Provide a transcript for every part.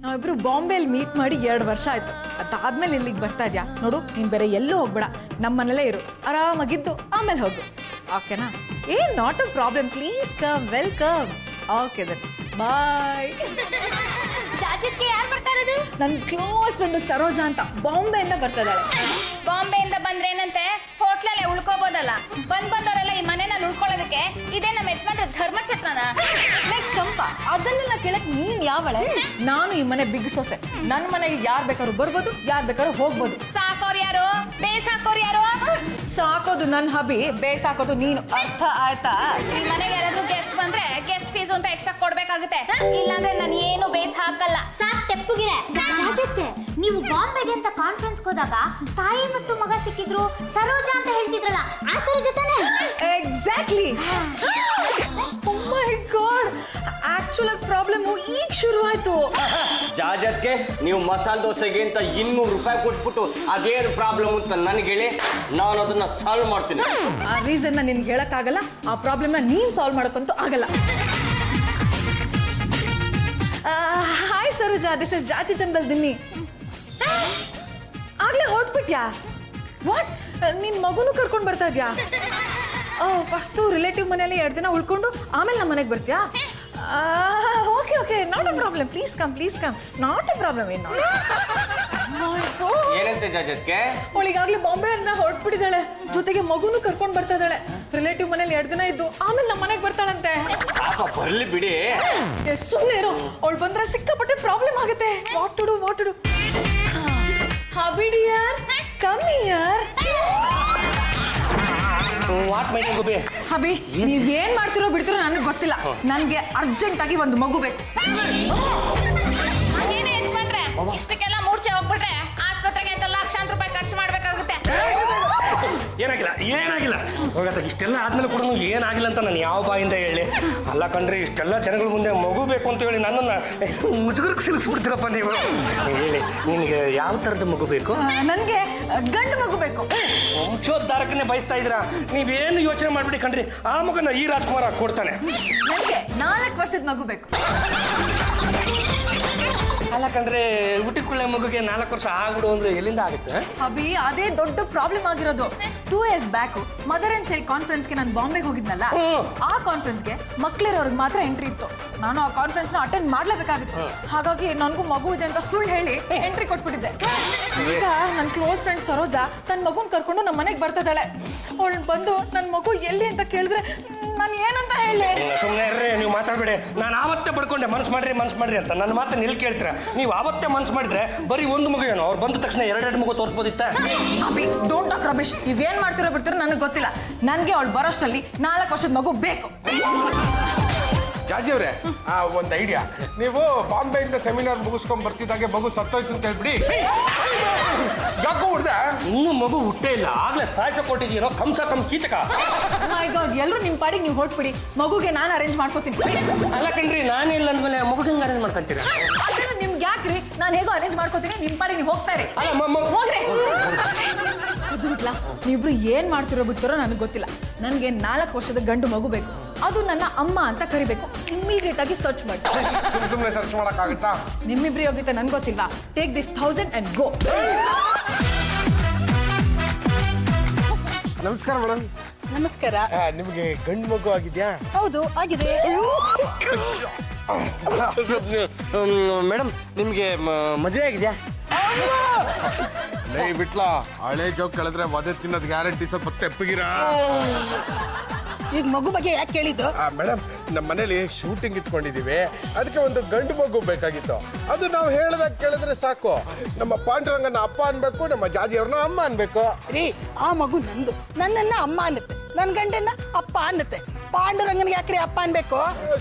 ನಾವಿಬ್ರು ಬಾಂಬೆಲಿ ಮೀಟ್ ಮಾಡಿ 2 ವರ್ಷ ಆಯ್ತು. ಅದಾದ್ಮೇಲೆ ಇಲ್ಲಿಗೆ ಬರ್ತಾ ಇದ್ಯಾ ನೋಡು, ನೀನ್ ಬೇರೆ ಎಲ್ಲೂ ಹೋಗ್ಬೇಡ, ನಮ್ಮ ಮನೇಲೇ ಇರು, ಆರಾಮಾಗಿದ್ದು ಆಮೇಲೆ ಹೋಗು, ಓಕೆನಾ? Not a problem, please come, welcome. Okay then bye. ಜಾಜಿತ್ಗೆ ಯಾರು ಬರ್ತಾ ಇರೋದು? ನನ್ನ ಕ್ಲೋಸ್ ಫ್ರೆಂಡ್ ಸರೋಜಾ ಅಂತ ಬಾಂಬೆಯಿಂದ ಬರ್ತಾ ಇದ್ದಾಳೆ. ಬಾಂಬೆಯಿಂದ ಬಂದ್ರೆ ಏನಂತೆ, ಹೋಟ್ಲಲ್ಲೇ ಉಳ್ಕೋಬೋದಲ್ಲ. ಬಂದವರೆಲ್ಲ ಈ ಮನೆನ ಉಳ್ಕೊಳ್ಳೋದಕ್ಕೆ ಇದೇ ನಮ್ಮ ಯಜಮಾನ್ರ ಧರ್ಮಛತ್ರನ. ಲೈಕ್ ಚಂಪಾ, ಅದನ್ನೆಲ್ಲ ಕೇಳಕ್ ನೀನ್ ಯಾವಳೆ? ನಾನು ಈ ಮನೆ ಬಿಗ್ ಸೊಸೆ. ನನ್ನ ಮನೆಗೆ ಯಾರು ಬೇಕಾದ್ರೂ ಬರ್ಬೋದು, ಯಾರು ಬೇಕಾದ್ರೂ ಹೋಗ್ಬೋದು. ಸಾಕೋರ್ ಯಾರು, ಬೇಸ್ ಹಾಕೋರ್ ಯಾರು? ಸಾಕೋದು ನನ್ನ ಹಬಿ, ಬೇಸಾಕೋದು ನೀನು, ಅರ್ಥ ಆಯ್ತಾ? ಈ ಮನೆಗೆ ಯಾರಾದ್ರೂ ಗೆಸ್ಟ್ ಬಂದ್ರೆ ಗೆಸ್ಟ್ ಫೀಸ್ ಅಂತ ಎಕ್ಸ್ಟ್ರಾ ಕೊಡ್ಬೇಕಾಗುತ್ತೆ, ಇಲ್ಲಾಂದ್ರೆ ನಾನು ಏನು ಬೇಸ್ ಹಾಕಲ್ಲ. ಸಾಕ್ ತೆಪ್ಪುಗಿರೆ. ಜಾಜಿತ್ಗೆ ನೀವು ಬಾಂಬೆಗೆ ಅಂತ ಕಾನ್ಫರೆನ್ಸ್ ಹೋದಾಗ ತಾಯಿ ಮತ್ತು ಮಗ ಸಿಕ್ಕಿದ್ರು, ಸರೋಜಾ ಅಂತ ಹೇಳ್ತಿದ್ರಲ್ಲ, ಆ ಸರೋಜಾ ತಾನೆ? ಎಕ್ಸಾಕ್ಟ್ಲಿ. ಓ ಮೈ ಗಾಡ್, ಆಕ್ಚುಲ್ ಪ್ರಾಬ್ಲಮ್ ಈಗ ಶುರು ಆಯ್ತು. ಜಾಜತ್ಗೆ ನೀವು ಮಸಾಲೆ ದೋಸೆಗೆ ಅಂತ 200 ರೂಪಾಯಿ ಕೊಟ್ಬಿಟ್ಟು ಅದೇನು ಪ್ರಾಬ್ಲಮ್ ಅಂತ ನನಗೆ ಹೇಳಿ, ನಾನು ಅದನ್ನ ಸಾಲ್ವ್ ಮಾಡ್ತೀನಿ. ಆ ರೀಸನ್ ನಿನ್ಗೆ ಹೇಳಕ್ಕಾಗಲ್ಲ, ಆ ಪ್ರಾಬ್ಲಮ್ನ ನೀನ್ ಸಾಲ್ವ್ ಮಾಡೋಕ್ಕಂತೂ ಆಗಲ್ಲ. ಹಾಯ್ ಸರೋಜಾ, ದಿಸ್ ಇಸ್ ಜಾಚಿ ಚಂಬಲ್ ದಿನ್ನಿ. ಆಗ್ಲೇ ಹೊರಟ್ಬಿಟ್ಯಾ? ವಾಟ್, ನಿನ್ ಮಗುನು ಕರ್ಕೊಂಡು ಬರ್ತಾ ಇದ್ಯಾ? ಫಸ್ಟು ರಿಲೇಟಿವ್ ಮನೆಯಲ್ಲಿ 2 ದಿನ ಉಳ್ಕೊಂಡು ಆಮೇಲೆ ನಮ್ಮ ಮನೆಗೆ ಬರ್ತೀಯಾ? Okay okay, not a problem, please come, not a problem. ಏನು ಏನಂತೆ ಜಾಜತ್ಗೆ? ಅವಳಿಗಾಗ್ಲೇ ಬಾಂಬೆಯಿಂದ ಹೊರಟ್ಬಿಟ್ಟಿದ್ದಾಳೆ, ಜೊತೆಗೆ ಮಗುನು ಕರ್ಕೊಂಡು ಬರ್ತಾ ಇದ್ದಾಳೆ. ರಿಲೇಟಿವ್ ಮನೇಲಿ 2 ದಿನ ಇದ್ದು ಆಮೇಲೆ ನಮ್ಮ ಮನೆಗೆ ಬರ್ತಾಳಂತೆ. ಪಾಪ ಬರ್ಲಿ ಬಿಡಿ. ಸುಮ್ಮನೆ ಇರು, ಅವಳು ಬಂದ್ರೆ ಸಿಕ್ಕಾಪಟ್ಟೆ ಪ್ರಾಬ್ಲಮ್ ಆಗುತ್ತೆ. What to do? Hubby dear, come here. What my ಗುಬಿ? ಹಬಿ, ನೀವ್ ಏನ್ ಮಾಡ್ತಿರೋ ಬಿಡ್ತಿರೋ ನನಗೆ ಗೊತ್ತಿಲ್ಲ. ನನಗೆ ಅರ್ಜೆಂಟ್ ಆಗಿ ಒಂದು ಮಗು ಬೇಕು. ಏನೇ ಯಜಮಾನ್ರೆ, ಇಷ್ಟಕ್ಕೆಲ್ಲ ಮೂರ್ಛೆ ಹೋಗ್ಬಿಟ್ರೆ ಆಸ್ಪತ್ರೆಗೆ ಅಂತ ಲಕ್ಷಾಂತರ ರೂಪಾಯಿ ಖರ್ಚು ಮಾಡ್ಬೇಕಾಗುತ್ತೆ. ಏನಾಗಿಲ್ಲ ಹೋಗತ್ತ. ಇಷ್ಟೆಲ್ಲ ಆದ್ಮೇಲೆ ಕೂಡ ಏನಾಗಿಲ್ಲ ಅಂತ ನಾನು ಯಾವ ಬಾಯಿಂದ ಹೇಳಿ? ಅಲ್ಲ ಕಣ್ರಿ, ಇಷ್ಟೆಲ್ಲ ಜನಗಳ ಮುಂದೆ ಮಗು ಬೇಕು ಅಂತ ಹೇಳಿ ನನ್ನನ್ನ ಮುಜುಗರಕ್ಕೆ ಸಿಲುಕಿಸ್ಬಿಡ್ತೀರಪ್ಪ ನೀವು. ಹೇಳಿ, ನಿನಗೆ ಯಾವ ಥರದ ಮಗು ಬೇಕು? ನನಗೆ ಗಂಡು ಮಗು ಬೇಕು. ವಂಶೋದ್ಧಾರಕನೇ ಬಯಸ್ತಾ ಇದ್ದೀರಾ? ನೀವೇನು ಯೋಚನೆ ಮಾಡ್ಬಿಡಿ ಕಣ್ರಿ, ಆ ಮಗನ ಈ ರಾಜ್ಕುಮಾರ್ ಕೊಡ್ತಾನೆ. ನನಗೆ 4 ವರ್ಷದ ಮಗು ಬೇಕು. ಅಲ್ಲ ಕಣ್ರಿ, ಹುಟ್ಟಿಕೊಳ್ಳೆ ಮಗುಗೆ 4 ವರ್ಷ ಆಗ್ಬಿಡು ಅಂದ್ರೆ ಎಲ್ಲಿಂದ ಆಗುತ್ತೆ? ಹಬಿ, ಅದೇ ದೊಡ್ಡ ಪ್ರಾಬ್ಲಮ್ ಆಗಿರೋದು. 2 years back mother and child ಕಾನ್ಫರೆನ್ಸ್ಗೆ ನಾನು ಬಾಂಬೆಗೆ ಹೋಗಿದ್ನಲ್ಲ, ಆ ಕಾನ್ಫರೆನ್ಸ್ಗೆ ಮಕ್ಳಿರೋರ್ಗೆ ಮಾತ್ರ ಎಂಟ್ರಿ ಇತ್ತು. ನಾನು ಆ ಕಾನ್ಫರೆನ್ಸ್ ನ ಅಟೆಂಡ್ ಮಾಡ್ಲೇಬೇಕಾಗಿತ್ತು. ಹಾಗಾಗಿ ನನಗೂ ಮಗು ಇದೆ ಅಂತ ಸುಳ್ಳು ಹೇಳಿ ಎಂಟ್ರಿ ಕೊಟ್ಬಿಟ್ಟಿದ್ದೆ. ಈಗ ನನ್ನ ಕ್ಲೋಸ್ ಫ್ರೆಂಡ್ ಸರೋಜಾ ತನ್ನ ಮಗುನ್ ಕರ್ಕೊಂಡು ನಮ್ಮ ಮನೆಗೆ ಬರ್ತಿದ್ದಾಳೆ. ಅವಳು ಬಂದು ನನ್ನ ಮಗು ಎಲ್ಲಿ ಅಂತ ಕೇಳಿದ್ರೆ ನಾನು ಏನಂತ ಹೇಳಿ? ಸುಮ್ಮನೆ ಇರ್ರಿ, ನೀವು ಮಾತಾಡ್ಬೇಡಿ. ನಾನು ಆವತ್ತೇ ಪಡ್ಕೊಂಡೆ ಮನ್ಸು ಮಾಡ್ರಿ ಅಂತ. ನನ್ನ ಮಾತನ್ನ ಎಲ್ಲಿ ಕೇಳ್ತೀರಾ ನೀವು? ಆವತ್ತೇ ಮನ್ಸು ಮಾಡಿದ್ರೆ ಬರೀ ಒಂದು ಮಗು ಏನೋ, ಅವ್ರು ಬಂದ ತಕ್ಷಣ 2 ಮಗು ತೋರಿಸ್ಬೋದಿತ್ತ? Abhi, don't talk Ramesh. ನೀವೇನ್ ಮಾಡ್ತಿರೋ ಬಿಡ್ತಿರೋ ನನಗೆ ಗೊತ್ತಿಲ್ಲ. ನನಗೆ ಅವಳು ಬರೋಷ್ಟರಲ್ಲಿ 4 ವರ್ಷದ ಮಗು ಬೇಕು. ಜಾಜಿ ಅವರೇ, ಒಂದು ಐಡಿಯಾ. ನೀವು ಬಾಂಬೆಯಿಂದ ಸೆಮಿನಾರ್ ಮುಗಿಸ್ಕೊಂಡ್ ಬರ್ತಿದ್ದಾಗೆ ಮಗು ಸತ್ತೋಯ್ತು ಅಂತ ಹೇಳ್ಬಿಡಿ. ಯಾಕೋ ಹುಡ್ದ ಇನ್ನೂ ಮಗು ಹುಟ್ಟೇ ಇಲ್ಲ, ಆಗ್ಲೇ ಸಾಯ್ಸ ಕೊಟ್ಟಿದ್ದೀರೋ ಕಂಸ ಕಮ್ ಕೀಚಕ. ಎಲ್ಲರೂ ನಿಮ್ಮ ಪಾಡಿಗೆ ನೀವು ಹೊಟ್ಬಿಡಿ, ಮಗುಗೆ ನಾನು ಅರೇಂಜ್ ಮಾಡ್ಕೋತೀನಿ. ಅಲ್ಲ ಕಣ್ರಿ, ನಾನಿಲ್ಲ ಅಂದ್ಮೇಲೆ ಮಗು ಹೆಂಗೆ ಅರೇಂಜ್ ಮಾಡ್ಕೊಂತೀರಾ? ಅದೆಲ್ಲ ನಿಮ್ಗೆ ಯಾಕ್ರಿ? ನಾನು ಹೇಗೋ ಅರೇಂಜ್ ಮಾಡ್ಕೋತೀನಿ, ನಿಮ್ಮ ಪಾಡಿಗೆ ನೀವು ಹೋಗ್ತಾ ಇರಿ. ಹೋಗ್ರಿ. ಅದು ಬಿಟ್ಲಾ, ನೀವಿಬ್ರು ಏನ್ ಮಾಡ್ತಿರೋ ಬಿಡ್ತಿರೋ ನನಗೆ ಗೊತ್ತಿಲ್ಲ. ನನಗೆ 4 ವರ್ಷದ ಗಂಡು ಮಗು ಬೇಕು. ಅದು ನನ್ನ ಅಮ್ಮ ಅಂತ ಕರಿಬೇಕು. ಇಮಿಡಿಯೇಟ್ ಆಗಿ ಸರ್ಚ್ ಮಾಡಿ. ಸುಮ್ಮನೆ ಸರ್ಚ್ ಮಾಡಕ್ಕಾಗತ್ತಾ? ನಿಮ್ಮಿಬ್ರು ಯೋಗ್ಯತೆ ನನ್ಗೆ ಗೊತ್ತಿಲ್ವಾ? Take this 1000 and go. ನಮಸ್ಕಾರ ಮೇಡಮ್. ನಮಸ್ಕಾರ. ನಿಮಗೆ ಗಂಡು ಮಗು ಆಗಿದ್ಯಾ? ಹೌದು, ಆಗಿದೆ. ಮೇಡಮ್, ನಿಮಗೆ ಮದುವೆ ಆಗಿದೆಯಾ? ಲೇ ಬಿಟ್ಲಾ, ಹಳೆ ಜೋಕ್ ಕೇಳಿದ್ರೆ ಒದೆ ತಿನ್ನೋದು ಗ್ಯಾರಂಟಿ. ಸ್ವಲ್ಪ ತೆಪ್ಪಗಿರಾ. ಈಗ ಮಗು ಬಗ್ಗೆ ಯಾಕೆ ಕೇಳಿದ್ದು? ಮೇಡಮ್, ನಮ್ಮ ಮನೇಲಿ ಶೂಟಿಂಗ್ ಇಟ್ಕೊಂಡಿದೀವಿ, ಅದಕ್ಕೆ ಒಂದು ಗಂಡು ಮಗು ಬೇಕಾಗಿತ್ತು. ಅದು ನಾವು ಹೇಳ್ದಾಗ ಕೇಳಿದ್ರೆ ಸಾಕು. ನಮ್ಮ ಪಾಂಡುರಂಗನ ಅಪ್ಪ ಅನ್ಬೇಕು, ನಮ್ಮ ಜಾಜಿಯವ್ರನ್ನ ಅಮ್ಮ ಅನ್ಬೇಕು. ರೀ, ಆ ಮಗು ನಂದು, ನನ್ನನ್ನ ಅಮ್ಮ ಅನ್ನತ್ತೆ, ನನ್ನ ಗಂಡನ್ನ ಅಪ್ಪ ಅನ್ನತ್ತೆ. ಪಾಂಡುರಂಗನಿಗೆ ಯಾಕ್ರಿ ಅಪ್ಪ ಅನ್ಬೇಕು?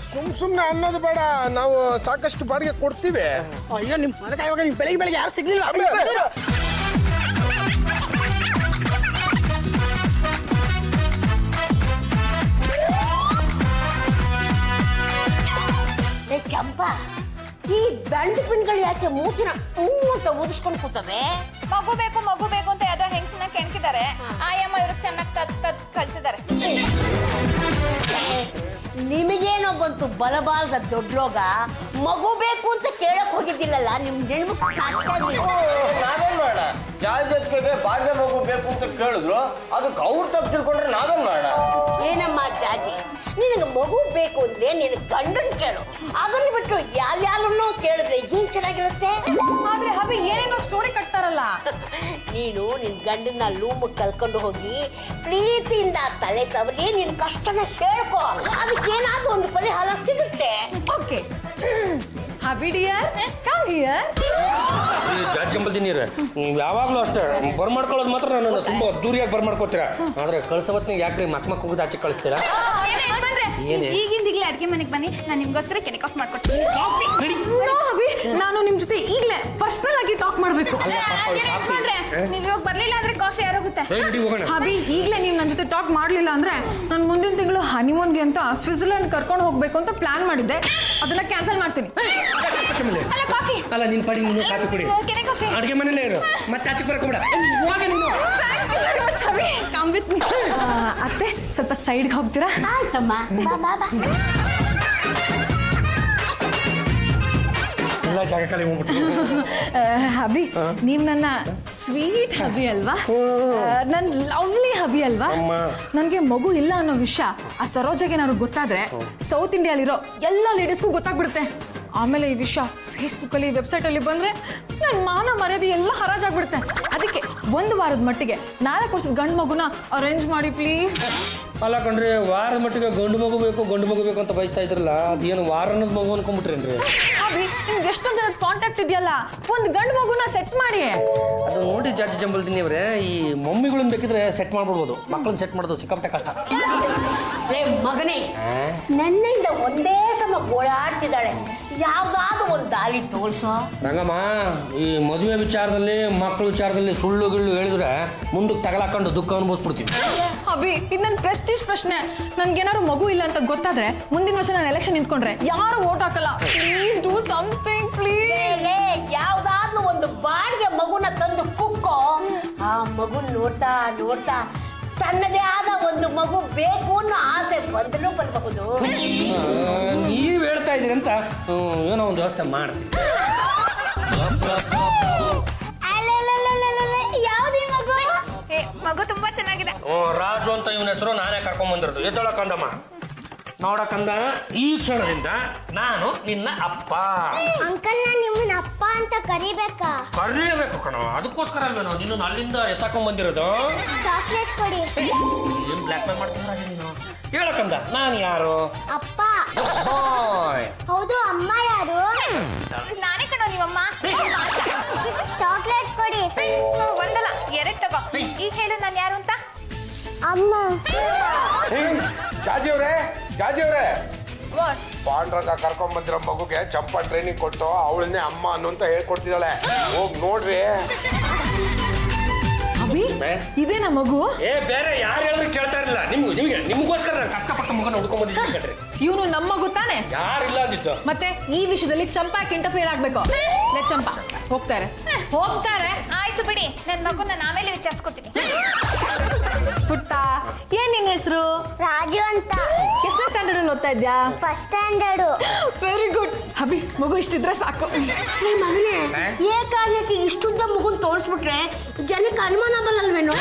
ಸುಮ್ನೆ ಅನ್ನೋದು ಬೇಡ, ನಾವು ಸಾಕಷ್ಟು ಬಾಡಿಗೆ ಕೊಡ್ತೀವಿ. ಅಯ್ಯೋ, ನಿಮ್ ಮಗ ಇವಾಗ ನೀವು ಬೆಳಿಗ್ಗೆ ಯಾರು ಸಿಗ್ಲಿಲ್ವಾ? ಚಂಪಾ, ಈ ದಂಡು ಪಿಂಡ್ಗಳು ಯಾಕೆ ಮೂತಿನ ಅಂತ ಊದಿಸ್ಕೊಂಡು ಕೂತವೆ? ಮಗು ಬೇಕು ಅಂತ ಯಾವ್ದೋ ಹೆಂಗಸನ್ನ ಕೆಣಕಿದ್ದಾರೆ. ಆಯಮ್ಮ ಇವ್ರಿಗೆ ಚೆನ್ನಾಗಿ ತದ್ ಕಲ್ಸಿದ್ದಾರೆ. ನಿಮಗೇನೋ ಬಂತು ಬಲಬಾರದ ದೊಡ್ಡ ರೋಗ. ಮಗು ಬೇಕು ಅಂತ ಕೇಳಕ್ ಹೋಗಿದ್ದಿಲ್ಲಲ್ಲ ನಿಮ್ ಜನ್ಮಕ್ಕೆ ನಾವೇನ್ ಮಾಡೋಣ? ಜಾಜತ್ಗೆ ಬಾಡ್ಗೆ ಮಗು ಬೇಕು ಅಂತ ಕೇಳಿದ್ರು, ಅದಕ್ಕೆ ಅವ್ರು ತಪ್ಪು ತಿಳ್ಕೊಂಡ್ರೆ ನಾವೇನ್ ಮಾಡೋಣ? ಏನಮ್ಮ ಜಾಜಿ, ನಿನಗೆ ಮಗು ಬೇಕು ಅಂದ್ರೆ ನಿನ್ ಗಂಡನ್ ಕೇಳು. ಅದನ್ನ ಬಿಟ್ಟು ಯಾರ್ಯಾರನ್ನೋ ಕೇಳಿದ್ರೆ ಏನ್ ಚೆನ್ನಾಗಿರುತ್ತೆ? ಆದ್ರೆ ಹಬಿ ಏನೇನೋ ಸ್ಟೋರಿ ಕಟ್ತಾರಲ್ಲ. ನೀನು ನಿನ್ ಗಂಡನ ಲೂಮ್ ಕಲ್ಕೊಂಡು ಹೋಗಿ ಪ್ರೀತಿಯಿಂದ ತಲೆ ಸವರಿ ನಿನ್ ಕಷ್ಟನ ಹೇಳ್ಕೊ. ಅದಕ್ಕೇನಾದ್ರೂ ಒಂದು ಪರಿಹಾರ ಸಿಗುತ್ತೆ. Okay hubby dear come here. ಜಾಸ್ತಿ ಚಂಬಲ್ದಿ ನೀರು ನೀವು ಯಾವಾಗಲೂ ಅಷ್ಟೇ ಬರ್ಮಾಡ್ಕೊಳ್ಳೋದು ಮಾತ್ರ ನನ್ನನ್ನು ತುಂಬ ಅದ್ದೂರಿಯಾಗಿ ಬರ್ಮಾಡ್ಕೋತೀರಾ. ಆದರೆ ಕಳ್ಸೋವತ್ನಾಗ ಯಾಕ್ರಿ ಮಕ್ ಹೋಗೋದು ಆಚೆ ಕಳಿಸ್ತೀರಾ? ಏನೇ? ಈಗಿಂದೀಗಲೇ ಅಡ್ಗೆ ಮನೆಗೆ ಬನ್ನಿ, ನಾನು ನಿಮ್ಗೋಸ್ಕರ ಕೆನೆ ಕಾಫ್ ಮಾಡ್ಕೊಡ್ತೀನಿ. ಹಬಿ ನಾನು ನಿಮ್ ಜೊತೆ ಈಗಲೇ ಪರ್ಸನಲ್ ಆಗಿ ಟಾಕ್ ಮಾಡ್ಬೇಕು. ನೀವು ಇವಾಗ ಬರ್ಲಿಲ್ಲ ಅಂದ್ರೆ ಕಾಫಿ ಯಾರೋಗುತ್ತೆ. ಹಬಿ ಈಗಲೇ ನೀವು ನನ್ನ ಜೊತೆ ಟಾಕ್ ಮಾಡ್ಲಿಲ್ಲ ಅಂದ್ರೆ ನಾನು ಮುಂದಿನ ತಿಂಗಳು ಹನಿಮೂನ್ಗೆ ಅಂತ ಸ್ವಿಟ್ಜರ್ಲೆಂಡ್ ಕರ್ಕೊಂಡು ಹೋಗ್ಬೇಕು ಅಂತ ಪ್ಲಾನ್ ಮಾಡಿದ್ದೆ. ಅದನ್ನ ಕ್ಯಾನ್ಸಲ್ ಮಾಡ್ತೀನಿ. ಅಲ್ಲ ಕಾಫಿ ಅಲ್ಲ ನಿನ್ ಪಡಿ ನೀನು ಕಾಫಿ ಕುಡಿ. ಕೆನೆ ಕಾಫಿ ಅಡುಗೆ ಮನೇಲೇ ಇರು, ಮತ್ತೆ ಆಚೆ ಬರಕ್ಕೆ ಬಿಡ. ಹೋಗ ನೀನು. Come with me. ಅತ್ತೆ ಸ್ವಲ್ಪ ಸೈಡ್ಗೆ ಹೋಗ್ತೀರಾ? ಆಯ್ತಮ್ಮ, ಬಾ ಬಾ ಬಾ. ಎಲ್ಲ ಜಾಗ ಖಾಲಿ ಹೋಗ್ಬಿಟ್ಟು. ಹಬಿ ನೀವ್ ನನ್ನ ಸ್ವೀಟ್ ಹಬಿ ಅಲ್ವಾ? ನನ್ನ ಲವ್ಲಿ ಹಬಿ ಅಲ್ವಾ? ನನ್ಗೆ ಮಗು ಇಲ್ಲ ಅನ್ನೋ ವಿಷಯ ಆ ಸರೋಜಗೆ ನಾನು ಗೊತ್ತಾದ್ರೆ ಸೌತ್ ಇಂಡಿಯಾಲಿರೋ ಎಲ್ಲ ಲೇಡೀಸ್ಗೂ ಗೊತ್ತಾಗ್ಬಿಡುತ್ತೆ. ಆಮೇಲೆ ಈ ವಿಷಯ ಫೇಸ್ಬುಕ್ಕಲ್ಲಿ ವೆಬ್ಸೈಟಲ್ಲಿ ಬಂದರೆ ನನ್ನ ಮಾನ ಮರ್ಯಾದೆ ಎಲ್ಲ ಹರಾಜಾಗ್ಬಿಡುತ್ತೆ. ಅದಕ್ಕೆ ಒಂದು ವಾರದ ಮಟ್ಟಿಗೆ 4 ವರ್ಷದ ಗಂಡು ಮಗುನ ಅರೇಂಜ್ ಮಾಡಿ ಪ್ಲೀಸ್. ಅಲ್ಲ ಕಣ್ರಿ, ವಾರದ ಮಟ್ಟಿಗೆ ಗಂಡು ಮಗು ಬೇಕು ಅಂತ ಬಯಸ್ತಾ ಇದ್ರಲ್ಲ, ಅದೇನು ವಾರ ಅನ್ನೋದು ಮಗು ಅನ್ಕೊಂಡ್ಬಿಟ್ರೇನ್ರಿ? ಅಭಿ ನಿಮ್ಗೆ ಎಷ್ಟೊಂದು ಜನದ ಕಾಂಟ್ಯಾಕ್ಟ್ ಇದೆಯಲ್ಲ, ಒಂದು ಗಂಡು ಮಗುನ ಸೆಟ್ ಮಾಡಿ. ಅದು ನೋಡಿ ಜಾಸ್ತಿ ಜಂಬಲ್ದಿನಿ ಅವರೇ, ಈ ಮಮ್ಮಿಗಳನ್ನ ಬೇಕಿದ್ರೆ ಸೆಟ್ ಮಾಡ್ಬಿಡ್ಬೋದು, ಮಕ್ಕಳನ್ನ ಸೆಟ್ ಮಾಡೋದು ಸಿಕ್ಕಾಪಟ್ಟೆ ಕಷ್ಟ. ಲೇ ಮಗನೇ, ನನ್ನಿಂದ ಒಂದೇ ಸಮ ಗೋಳಾಡ್ತಿದ್ದಾಳೆ. ಯಾವ್ದಾದ್ರು ಒಂದು ದಾರಿ ತೋರ್ಸೋ. ರಂಗಮ್ಮ, ಈ ಮದುವೆ ವಿಚಾರದಲ್ಲಿ ಮಕ್ಕಳ ವಿಚಾರದಲ್ಲಿ ಸುಳ್ಳು ಗಿಳ್ಳು ಹೇಳಿದ್ರೆ ಮುಂದಕ್ಕೆ ತಗಲಾಕೊಂಡು ದುಃಖ ಅನುಭವಿಸ್ಬಿಡ್ತೀವಿ. ಅಭಿ ಇದು ನನ್ನ ಪ್ರೆಸ್ಟೀಜ್ ಪ್ರಶ್ನೆ. ನನ್ಗೇನಾದ್ರು ಮಗು ಇಲ್ಲ ಅಂತ ಗೊತ್ತಾದ್ರೆ ಮುಂದಿನ ವರ್ಷ ನಾನು ಎಲೆಕ್ಷನ್ ನಿಂತ್ಕೊಂಡ್ರೆ ಯಾರು ವೋಟ್ ಹಾಕಲ್ಲ. Please do something please. ಯಾವ್ದಾದ್ರು ಒಂದು ಬಾಡಿಗೆ ಮಗುನ ತಂದು ಕುಕ್ಕೋ. ಆ ಮಗುನ್ ನೋಡ್ತಾ ನೋಡ್ತಾ ತನ್ನದೇ ಆದ ಒಂದು ಮಗು ಬೇಕು ಅನ್ನೋ ಆಸೆ ಬಂದರೂ ಬರಬಹುದು. ನೀವು ಹೇಳ್ತಾ ಇದ್ದೀರಿ ಅಂತ ಏನೋ ಒಂದು ವ್ಯವಸ್ಥೆ ಮಾಡ್ತೀವಿ. ಯಾವ್ದೇ ಮಗು? ಮಗು ತುಂಬಾ ಚೆನ್ನಾಗಿದೆ. ರಾಜು ಅಂತ ಇವನ ಹೆಸರು ನಾನೇ ಕರ್ಕೊಂಡ್ ಬಂದಿರೋದು. ಎದ್ದೊಳಕಂದಮ್ಮ, ನೋಡಕಂದ, ಈ ಕ್ಷಣದಿಂದ ನಾನು ನಿನ್ನ ಅಪ್ಪ. ಅಂಕಲ್ ನಾನು ನಿಮ್ಮನ್ನ ಅಪ್ಪ ಅಂತ ಕರಿಬೇಕಾ? ಕರೀಬೇಕು ಕಣೋ, ಅದಕ್ಕೋಸ್ಕರ ಅಲ್ವೇನೋ ನಿನ್ನ ಅಲ್ಲಿಂದ ಎತ್ತಾಕೊಂಡ್ ಬಂದಿರೋದು. ಚಾಕ್ಲೇಟ್ ಕೊಡಿ. ಏನ್ ಬ್ಲ್ಯಾಕ್ ಮೇಲ್ ಮಾಡ್ತೀರ ನೀನು? ಹೇಳಕಂದ, ನಾನು ಯಾರು? ಅಪ್ಪ. ಹೌದು, ಅಮ್ಮ ಯಾರು? ನಾನೇ ಕಣೋ ನಿಮ್ಮಮ್ಮ. ಚಾಕ್ಲೇಟ್ ಕೊಡಿ. ಒಂದಲ್ಲ 2 ತಗೋ. ಈಗ ಹೇಳು ನಾನು ಯಾರು ಅಂತ. ಅಮ್ಮ. ಜಾಜಿ ಅವ್ರೆ, ಪಾಂಡ್ರಂಗ ಕರ್ಕೊಂಡ್ ಬಂದಿರೋ ಮಗುಗೆ ಚಂಪಾ ಟ್ರೈನಿಂಗ್ ಕೊಟ್ಟು ಅವಳನ್ನೇ ಅಮ್ಮ ಅನ್ನು ಅಂತ ಹೇಳ್ಕೊಡ್ತಿದ್ದಾಳೆ. ಹೋಗ್ ನೋಡ್ರಿ. ಅಭಿ ಇದೇನಾ ಮಗು? ಬೇರೆ ಯಾರು ಹೇಳಿದ್ರು ಕೇಳ್ತಾ ಇರಲಿಲ್ಲ. ನಿಮ್ಗೋಸ್ಕರ ನಾನು ಕಷ್ಟಪಟ್ಟ ಮಗನ ಹುಡ್ಕೊಂಡ್ ಬಂದಿದ್ದೀನಿ ಕಣ್ರಿ. ಇವನು ನಮ್ಮ ಮಗು ತಾನೆ? ಯಾರಿಲ್ಲ ಅಂದಿದ್ದು. ಮತ್ತೆ ಈ ವಿಷಯದಲ್ಲಿ ಚಂಪಾಕ್ ಇಂಟರ್ಫಿಯರ್ ಆಗ್ಬೇಕು. ಚಂಪಾ ಹೋಗ್ತಾರೆ. ಆಯ್ತು ಬಿಡಿ, ನನ್ನ ಮಗು ನಾನು ಆಮೇಲೆ ವಿಚಾರಿಸ್ಕೊತೀನಿ. ಪುಟ್ಟ, ಏನ್ ನಿನ್ನ ಹೆಸರು? ರಾಜು ಅಂತ. ಎಷ್ಟನೇ ಸ್ಟ್ಯಾಂಡರ್ಡ್ ಅಲ್ಲಿ ಓದ್ತಾ ಇದ್ಯಾ? First standard. Very good. Hubby ಮಗು ಇಷ್ಟಿದ್ರೆ ಸಾಕು. ಮಗನೇ, ಏಕಾಏಕಿ ಇಷ್ಟುದ್ದ ಮಗುನ್ ತೋರಿಸ್ಬಿಟ್ರೆ ಜನಕ್ಕೆ ಅನುಮಾನ ಬರಲ್ವೇನೋ?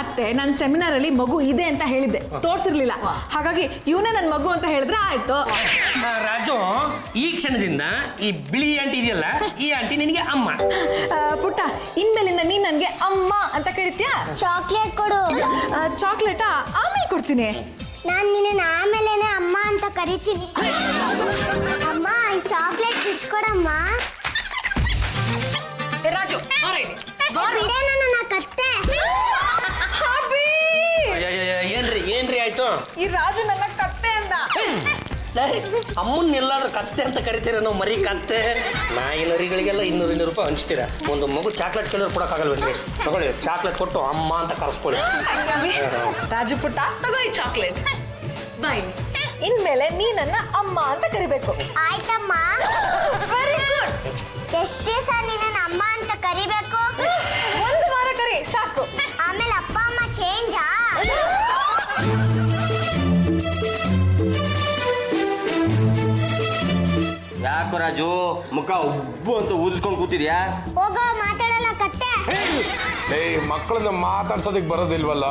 ಅತ್ತೆ ನನ್ನ ಸೆಮಿನಾರ್ ಅಲ್ಲಿ ಮಗು ಇದೆ ಅಂತ ಹೇಳಿದ್ದೆ, ತೋರ್ಸಿರ್ಲಿಲ್ಲ. ಹಾಗಾಗಿ ಇವನೇ ನನ್ನ ಮಗು ಅಂತ ಹೇಳಿದ್ರೆ ಆಯ್ತು. ರಾಜು, ಈ ಕ್ಷಣದಿಂದ ಈ ಬಿಳಿ ಆಂಟಿ ಇದೆಯಲ್ಲ, ಈ ಆಂಟಿ ನಿನಗೆ ಅಮ್ಮ. ಪುಟ್ಟ, ಇನ್ಮೇಲಿಂದ ನೀನ್ ನನ್ಗೆ ಅಮ್ಮ ಅಂತ ಕರಿತೀಯಾ? ಚಾಕ್ಲೇಟ್ ಕೊಡು. ಚಾಕ್ಲೇಟಾ ಆಮೇಲೆ ಕೊಡ್ತೀನಿ. ನಾನು ನಿನ್ನ ಆಮೇಲೆನೆ ಅಮ್ಮ ಅಂತ ಕರಿತೀನಿ. ಅಮ್ಮ, ಈ ಚಾಕ್ಲೇಟ್ ಬಿಡ್ಸ್ಕೊಡಮ್ಮ. ರಾಜು ಬಿಡೇ ನನ್ನ ಕತ್ತೆ. ಏನ್ರಿ ಆಯ್ತು? ಈ ರಾಜು ನನ್ನ ಕತ್ತೆ ಅಂದ. ಅಮ್ಮನ್ ಎಲ್ಲಾದ್ರೂ ಕತ್ತೆ ಅಂತ ಕರಿತೀರ ನಾವು? ಮರಿ ಕತ್ತೆ ನಾಯಿ ನರಿಗಳಿಗೆಲ್ಲ 200 ರೂಪಾಯಿ ಹಂಚ್ತೀರಾ. ಒಂದು ಮಗು ಚಾಕ್ಲೇಟ್ ಕೇಳಿದ್ರೆ ಕೊಡಕ್ಕಾಗಲ್ವೇನ್ರಿ? ತಗೊಳ್ಳಿ, ಚಾಕ್ಲೇಟ್ ಕೊಟ್ಟು ಅಮ್ಮ ಅಂತ ಕರ್ಸ್ಕೊಳ್ಳಿ. ರಾಜು ಪುಟ್ಟ, ತಗೋ ಈ ಚಾಕ್ಲೇಟ್. ಬಾಯ್. ಇನ್ಮೇಲೆ ನೀ ನನ್ನ ಅಮ್ಮ ಅಂತ ಕರಿಬೇಕು. ಆಯ್ತಮ್ಮ. Very good. ಎಷ್ಟು ದಿವಸ ನಿನ್ನ ಅಮ್ಮ ಅಂತ ಕರಿಬೇಕು? 1 ವಾರ ಕರಿ ಸಾಕು. ಆಮೇಲೆ ಅಪ್ಪ ಅಮ್ಮ ಚೇಂಜಾ? ರಾಜು ಮುಖ ಉಬ್ಬು ಅಂತ ಊದಿಸ್ಕೊಂಡು ಕೂತಿದ್ಯಾ? ಹೋಗೋ ಮಾತಾಡಲ್ಲ ಕತ್ತೆ. ಏಯ್ ಮಕ್ಕಳನ್ನ ಮಾತಾಡ್ಸೋದಕ್ಕೆ ಬರೋದಿಲ್ವಲ್ಲ,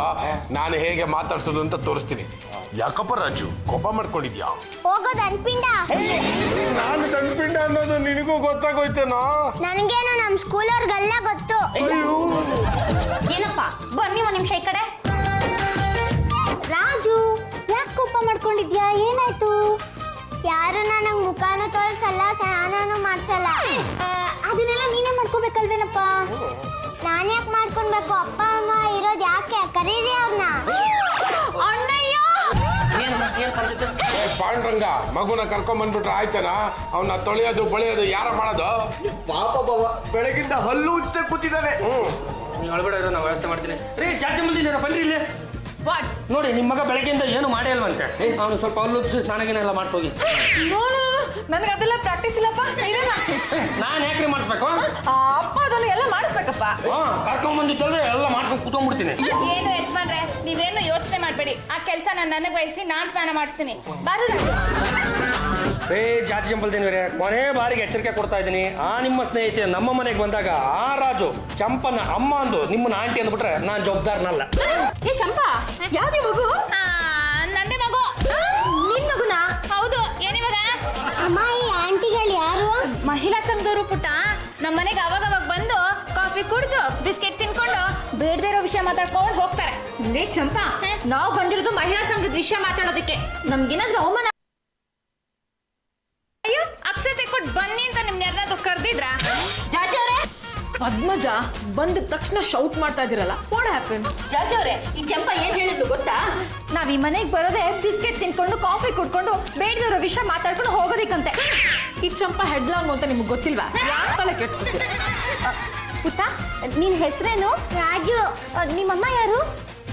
ನಾನು ಹೇಗೆ ಮಾತಾಡ್ಸೋದು ಅಂತ ತೋರಿಸ್ತೀನಿ. ಯಾಕಪ್ಪ ರಾಜು ಕೋಪ ಮಾಡ್ಕೊಂಡಿದ್ಯಾ? ಹೋಗೋದು ಅನ್ಪಿಂಡ. ನಾನು ತಂಡ್ಪಿಂಡ ಅನ್ನೋದು ನಿನಗೂ ಗೊತ್ತಾಗೋಯ್ತೇನೋ? ನನಗೇನು ನಮ್ಮ ಸ್ಕೂಲವ್ರಿಗೆಲ್ಲ ಗೊತ್ತು. ಏನಪ್ಪ ಬನ್ನಿ ಒಂದ್ ನಿಮಿಷ ಈ ಕಡೆ. ರಾಜು ಯಾಕೆ ಕೋಪ ಮಾಡ್ಕೊಂಡಿದ್ಯಾ? ಏನಾಯ್ತು? ಯಾರು ನನಗೆ ಮುಖಾನು ತೋರಿಸಲ್ಲ, ಸ್ನಾನನೂ ಮಾಡ್ಸಲ್ಲ. ಅದನ್ನೆಲ್ಲ ನೀನೇ ಮಾಡ್ಕೋಬೇಕಲ್ವೇನಪ್ಪ? ನಾನು ಯಾಕೆ ಮಾಡ್ಕೊಳ್ಬೇಕು? ಅಪ್ಪ ಅಮ್ಮ ಇರೋದು ಯಾಕೆ? ಕರೀರಿ ಅವ್ರನ್ನ. ಅಣ್ಣಯ್ಯ ಪಾಂಡ್ರಂಗ ಮಗುನ ಕರ್ಕೊಂಡ್ ಬಂದ್ಬಿಟ್ರೆ ಆಯ್ತನಾ? ಅವನ್ನ ತೊಳೆಯೋದು ಬಳಿಯೋದು ಯಾರ ಮಾಡೋದು? ಪಾಪ ಬಾವ ಬೆಳಗಿಂದ ಹಲ್ಲು ಉಜ್ಜೆ ಕೂತಿದ್ದಾನೆ. ನೀವು ಅಳ್ಬೇಡ, ನಾವು ವ್ಯವಸ್ಥೆ ಮಾಡ್ತೀನಿ. ರೀ ಚಾಚಿ ಮುಂದಿನ ಬನ್ರಿ ಇಲ್ಲಿ. ವಾಟ್? ನೋಡಿ ನಿಮ್ಮ ಮಗ ಬೆಳಗ್ಗೆಯಿಂದ ಏನು ಮಾಡೇ ಅಲ್ವಂತೆ. ಅವನು ಸ್ವಲ್ಪ ಹಲ್ಲು ಸ್ನಾನಗೇನೆಲ್ಲ ಮಾಡ್ಸೋಗಿ. ನೋ ನೋ ನೋ, ನನಗೆ ಅದೆಲ್ಲ ಪ್ರಾಕ್ಟೀಸ್ ಇಲ್ಲಪ್ಪ. ನೀವೇ ಮಾಡಿಸಿ. ನಾನು ಯಾಕ್ರಿ ಮಾಡಿಸ್ಬೇಕು? ಅಪ್ಪ ಅದನ್ನು ಎಲ್ಲ ಮಾಡಿಸ್ಬೇಕಪ್ಪ. ಕರ್ಕೊಂಡ್ಬಂದಿದ್ದಲ್ಲದೆ ಎಲ್ಲ ಮಾಡ್ಕೊಂಡು ಕೂತ್ಕೊಂಡ್ಬಿಡ್ತೀನಿ. ಏನು ಯಜಮಾನ್ರೆ, ನೀವೇನು ಯೋಚನೆ ಮಾಡಬೇಡಿ. ಆ ಕೆಲಸ ನನಗೆ ವಹಿಸಿ ನಾನು ಸ್ನಾನ ಮಾಡಿಸ್ತೀನಿ. ಬಾರು ರಾಜು. ಏ ಜಾತಿ ಚಂಪಲ್ದೇನಿವ್ರೆ, ಕೊನೆ ಬಾರಿಗೆ ಎಚ್ಚರಿಕೆ ಕೊಡ್ತಾ ಇದ್ದೀನಿ. ಆ ನಿಮ್ಮ ಸ್ನೇಹಿತೆ ನಮ್ಮ ಮನೆಗೆ ಬಂದಾಗ ಆ ರಾಜು ಚಂಪನ ಅಮ್ಮ ಅಂದು ನಿಮ್ಮನ್ನ ಆಂಟಿ ಅಂದ್ಬಿಟ್ರೆ ನಾನು ಜವಾಬ್ದಾರನಲ್ಲ. ಏ ಚಂಪಾ, ಯಾವ್ದೇ ಮಗು? ನಂದೇ ಮಗು. ನಿನ್ ಮಗುನ? ಹೌದು. ಏನಿವಾಗ? ಅಮ್ಮ ಈ ಆಂಟಿಗಳು ಯಾರು? ಮಹಿಳಾ ಸಂಘದವರು ಪುಟ್ಟ. ನಮ್ಮ ಮನೆಗೆ ಅವಾಗ ಬಂದು ಕಾಫಿ ಕುಡಿದು ಬಿಸ್ಕೆಟ್ ತಿನ್ಕೊಂಡು ಬೇಡದೇ ಇರೋ ವಿಷಯ ಮಾತಾಡ್ಕೊಂಡು ಹೋಗ್ತಾರೆ. ಲೇ ಚಂಪಾ, ನಾವು ಬಂದಿರೋದು ಮಹಿಳಾ ಸಂಘದ ವಿಷಯ ಮಾತಾಡೋದಕ್ಕೆ. ನಮ್ಗೇನಾದ್ರೂ ಅವಮಾನ. ಅಯ್ಯೋ, ಅಕ್ಷತೆ ಕೊಟ್ಟು ಬನ್ನಿ ಅಂತ ನಿಮ್ನ ಯಾರನ್ನಾದ್ರೂ ಕರೆದಿದ್ರ? ಜಾಜಿ ಅವರೇ, ಪದ್ಮಜ ಬಂದ ತಕ್ಷಣ ಶೌಟ್ ಮಾಡ್ತಾ ಇದ್ದೀರಲ್ಲ, ವಾಟ್ ಹ್ಯಾಪನ್? ಜಾಜಿ ಅವ್ರೆ, ಈ ಚಂಪಾ ಏನ್ ಹೇಳಿದ್ಲು ಗೊತ್ತಾ? ನಾವ್ ಈ ಮನೆಗೆ ಬರೋದೇ ಬಿಸ್ಕೆಟ್ ತಿನ್ಕೊಂಡು ಕಾಫಿ ಕುಡ್ಕೊಂಡು ಬೇಡದಿರೋ ವಿಷಯ ಮಾತಾಡ್ಕೊಂಡು ಹೋಗೋದಿಕ್ಕಂತೆ. ಈ ಚಂಪಾ ಹೆಡ್ಲಾಂಗ್ ಅಂತ ನಿಮ್ಗೆ ಗೊತ್ತಿಲ್ವಾ? ಯಾಕೆ ತಲೆ ಕೆಡ್ಸ್ಕೊತೀರ? ಪುಟ್ಟ, ನಿನ್ ಹೆಸರೇನು? ರಾಜು. ನಿಮ್ಮಮ್ಮ ಯಾರು?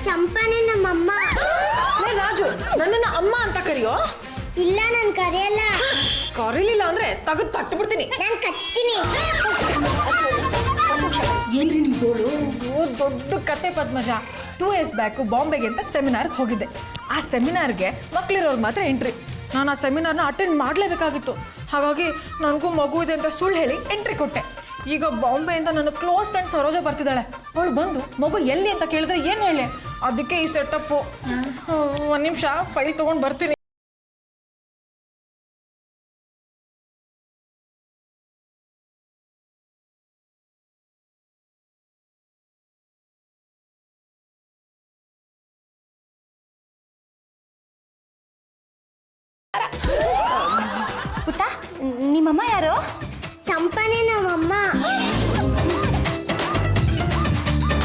ಚಂಪಾನೆ ನಮ್ಮಮ್ಮ. ಲೇ ರಾಜು, ನನ್ನನ್ನ ಅಮ್ಮ ಅಂತ ಕರಿಯೋ? ಇಲ್ಲ ನಾನು ಕರೆಯಲ್ಲ. ಕರೀಲಿಲ್ಲ ಅಂದ್ರೆ ತೆಗೆದು ತಟ್ಟು ಬಿಡ್ತೀನಿ. ನಾನು ಕಚ್ತೀನಿ. ಏನ್ರಿ ನಿಮ್ ಗೋಳು? ದೊಡ್ಡ ಕತೆ ಪದ್ಮಜ. 2 years ಬ್ಯಾಕ್ ಬಾಂಬೆಗೆ ಅಂತ ಸೆಮಿನಾರ್ಗೆ ಹೋಗಿದ್ದೆ. ಆ ಸೆಮಿನಾರ್ಗೆ ಮಕ್ಳಿರೋರ್ಗೆ ಮಾತ್ರ ಎಂಟ್ರಿ. ನಾನು ಆ ಸೆಮಿನಾರ್ನ ಅಟೆಂಡ್ ಮಾಡಲೇಬೇಕಾಗಿತ್ತು. ಹಾಗಾಗಿ ನನಗೂ ಮಗು ಇದೆ ಅಂತ ಸುಳ್ಳು ಹೇಳಿ ಎಂಟ್ರಿ ಕೊಟ್ಟೆ. ಈಗ ಬಾಂಬೆಯಿಂದ ನನ್ನ ಕ್ಲೋಸ್ ಫ್ರೆಂಡ್ ಸರೋಜ ಬರ್ತಿದ್ದಾಳೆ. ಅವಳು ಬಂದು ಮಗು ಎಲ್ಲಿ ಅಂತ ಕೇಳಿದ್ರೆ ಏನು ಹೇಳಿ? ಅದಕ್ಕೆ ಈ ಸೆಟಪ್ಪು. ಒಂದು ನಿಮಿಷ ಫೈಲ್ ತೊಗೊಂಡು ಬರ್ತೀನಿ. ಪುಟ್ಟ, ನಿಮ್ಮಮ್ಮ ಯಾರು? ಚಂಪಾನೆ ನಮ್ಮಮ್ಮ.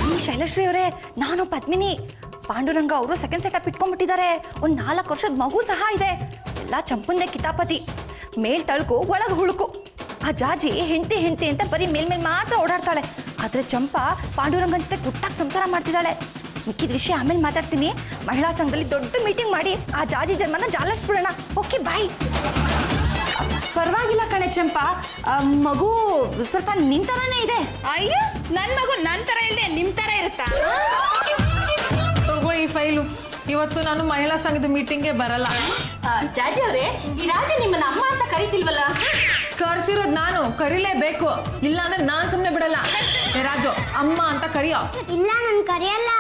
ಈ ಶೈಲಶ್ರೀ ಅವರೇ, ನಾನು ಪದ್ಮಿನಿ. ಪಾಂಡುರಂಗ ಅವರು ಸೆಕೆಂಡ್ ಸೆಟಪ್ ಇಟ್ಕೊಂಡ್ಬಿಟ್ಟಿದ್ದಾರೆ. ಒಂದು 4 ವರ್ಷದ ಮಗು ಸಹ ಇದೆ. ಎಲ್ಲ ಚಂಪಂದೆ ಕಿತಾಪತಿ. ಮೇಲ್ ತಳ್ಕು ಒಳಗೆ ಹುಳುಕು. ಆ ಜಾಜಿ ಹೆಂಡತಿ ಅಂತ ಬರೀ ಮೇಲ್ಮೇಲೆ ಮಾತ್ರ ಓಡಾಡ್ತಾಳೆ. ಆದ್ರೆ ಚಂಪಾ ಪಾಂಡುರಂಗನ ಜೊತೆ ಗುಟ್ಟಾಗಿ ಸಂಸಾರ ಮಾಡ್ತಿದ್ದಾಳೆ. ಮಿಕ್ಕಿದ ವಿಷಯ ಆಮೇಲೆ ಮಾತಾಡ್ತೀನಿ. ಮಹಿಳಾ ಸಂಘದಲ್ಲಿ ದೊಡ್ಡ ಮೀಟಿಂಗ್ ಮಾಡಿ ಆ ಜಾಜಿ ಜನ್ಮನ ಜಾಲಿಸ್ಬಿಡೋಣ. Okay bye. ಪರವಾಗಿಲ್ಲ ಕಣೆ ಚಂಪಾ, ಮಗು ಸ್ವಲ್ಪ ನಿನ್ ಥರನೇ ಇದೆ. ಅಯ್ಯೋ, ನನ್ನ ಮಗು ನನ್ನ ಥರ ಇಲ್ಲದೆ ನಿಮ್ಮ ಥರ ಇರುತ್ತಾ? ತಗೋ ಈ ಫೈಲು. ಇವತ್ತು ನಾನು ಮಹಿಳಾ ಸಂಘದ ಮೀಟಿಂಗ್ಗೆ ಬರಲ್ಲ. ಜಾಜಿ ಅವರೇ, ಈ ರಾಜು ನಿಮ್ಮನ್ನ ಅಮ್ಮ ಅಂತ ಕರಿತಿಲ್ವಲ್ಲ? ಕರ್ಸಿರೋದು ನಾನು, ಕರಿಲೇಬೇಕು. ಇಲ್ಲ ಅಂದ್ರೆ ನಾನ್ ಸುಮ್ಮನೆ ಬಿಡಲ್ಲ. ಏ ರಾಜು, ಅಮ್ಮ ಅಂತ ಕರಿಯೋ? ಇಲ್ಲ ನಾನು ಕರೆಯಲ್ಲ.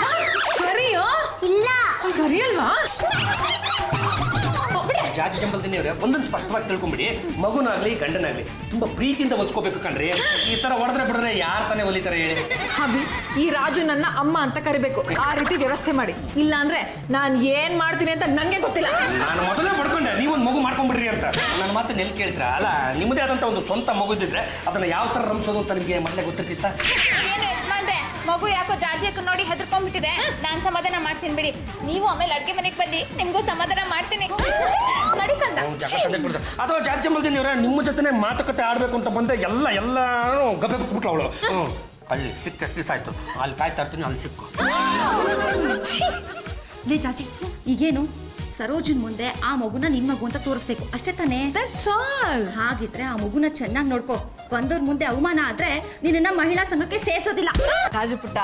ಕರಿಯೋ? ಇಲ್ಲ ಕರಿಯಲ್ವಾ? ಜಾತಿ ಚಂಪಲ್ದೇನಿವ್ರೆ, ಒಂದೊಂದು ಸ್ಪಷ್ಟವಾಗಿ ತಿಳ್ಕೊಂಬಿಡಿ. ಮಗುನಾಗ್ಲಿ ಗಂಡನಾಗ್ಲಿ ತುಂಬಾ ಪ್ರೀತಿಯಿಂದ ಒಲ್ಸ್ಕೋಬೇಕು ಕಣ್ರಿ. ಈ ತರ ಹೊಡೆದ್ರೆ ಬಿಡಿದ್ರೆ ಯಾರು ತಾನೇ ಒಲಿತಾರೆ ಹೇಳಿ? ಹಬಿ, ಈ ರಾಜು ನನ್ನ ಅಮ್ಮ ಅಂತ ಕರಿಬೇಕು. ಆ ರೀತಿ ವ್ಯವಸ್ಥೆ ಮಾಡಿ. ಇಲ್ಲ ಅಂದ್ರೆ ನಾನು ಏನ್ ಮಾಡ್ತೀನಿ ಅಂತ ನಂಗೆ ಗೊತ್ತಿಲ್ಲ. ನಾನು ಮೊದಲೇ ಪಡ್ಕೊಂಡೆ ನೀವೊಂದು ಮಗು ಮಾಡ್ಕೊಂಡ್ಬಿಡ್ರಿ ಅಂತ. ನನ್ನ ಮಾತು ನೆಲ್ ಕೇಳ್ತೀರಾ? ಅಲ್ಲ, ನಿಮ್ಮದೇ ಆದಂತ ಒಂದು ಸ್ವಂತ ಮಗು ಇದ್ದಿದ್ರೆ ಅದನ್ನ ಯಾವ ತರ ರಂಸೋದು ಅಂತ ನಿಮಗೆ ಮೊದಲೇ ಗೊತ್ತಿರ್ತಿತ್ತ? ಏನು ಯಜಮಾನ್ರೆ, ಮಗು ಯಾಕೋ ಜಾಜಿಯಕ್ಕ ನೋಡಿ ಹೆದರ್ಕೊಂಡ್ಬಿಟ್ಟಿದೆ. ನಾನು ಸಮಾಧಾನ ಮಾಡ್ತೀನಿ ಬಿಡಿ. ನೀವು ಆಮೇಲೆ ಅಡ್ಗೆ ಮನೆಗೆ ಬನ್ನಿ, ನಿಮ್ಗೂ ಸಮಾಧಾನ ಮಾಡ್ತೀನಿ. ನಡಿಕಂದ. ಅಥವಾ ಜಾತಿ ಚಂಪಲ್ದೇನಿವ್ರೆ, ನಿಮ್ಮ ಜೊತೆ ಮಾತುಕತೆ ಆಡ್ಬೇಕು ಅಂತ ಬಂದೆ ಎಲ್ಲಾನು ಗಬ್ಬೆ ಬಿಟ್ಬಿಟ್ಲು ಅವಳು. ಅಲ್ಲಿ ಸಿಕ್ಕ ಎಷ್ಟು ದಿವಸ ಆಯ್ತು, ಅಲ್ಲಿ ಕಾಯ್ತಾ ಇರ್ತೀನಿ, ಅಲ್ಲಿ ಸಿಕ್ಕು. ಲೇ ಜಾಜಿ, ಈಗೇನು ಸರೋಜನ್ ಮುಂದೆ ಆ ಮಗುನ ನಿನ್ ಮಗು ಅಂತ ತೋರಿಸ್ಬೇಕು ಅಷ್ಟೇ ತಾನೇ? ಹಾಗಿದ್ರೆ ಆ ಮಗುನ ಚೆನ್ನಾಗಿ ನೋಡ್ಕೋ. ಬಂದವ್ರ ಮುಂದೆ ಅವಮಾನ ಆದ್ರೆ ನಿನ್ನ ಮಹಿಳಾ ಸಂಘಕ್ಕೆ ಸೇರ್ಸೋದಿಲ್ಲ. ರಾಜು ಪುಟ್ಟ,